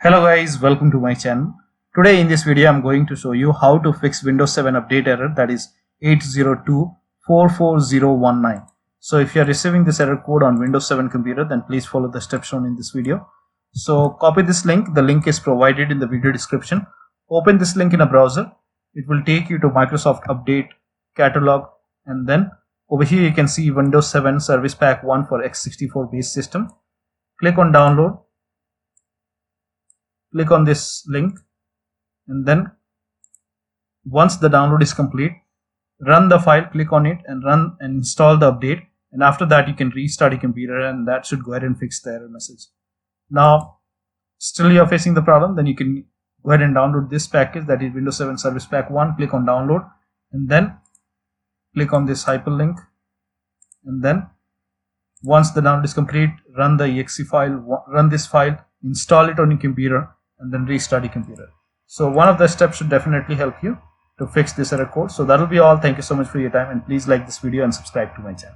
Hello guys, welcome to my channel. Today in this video I'm going to show you how to fix Windows 7 update error, that is 802-44019. So if you are receiving this error code on Windows 7 computer, then please follow the steps shown in this video. So copy this link. The link is provided in the video description. Open this link in a browser. It will take you to Microsoft Update Catalog, and then over here you can see Windows 7 Service Pack 1 for x64 based system. Click on download. Click on this link, and then once the download is complete, run the file, click on it and run and install the update, and after that you can restart your computer and that should go ahead and fix the error message. Now still you are facing the problem, then you can go ahead and download this package, that is Windows 7 Service Pack 1. Click on download and then click on this hyperlink, and then once the download is complete, run the exe file, run this file, install it on your computer, and then restart your computer. So one of the steps should definitely help you to fix this error code. So that will be all. Thank you so much for your time, and please like this video and subscribe to my channel.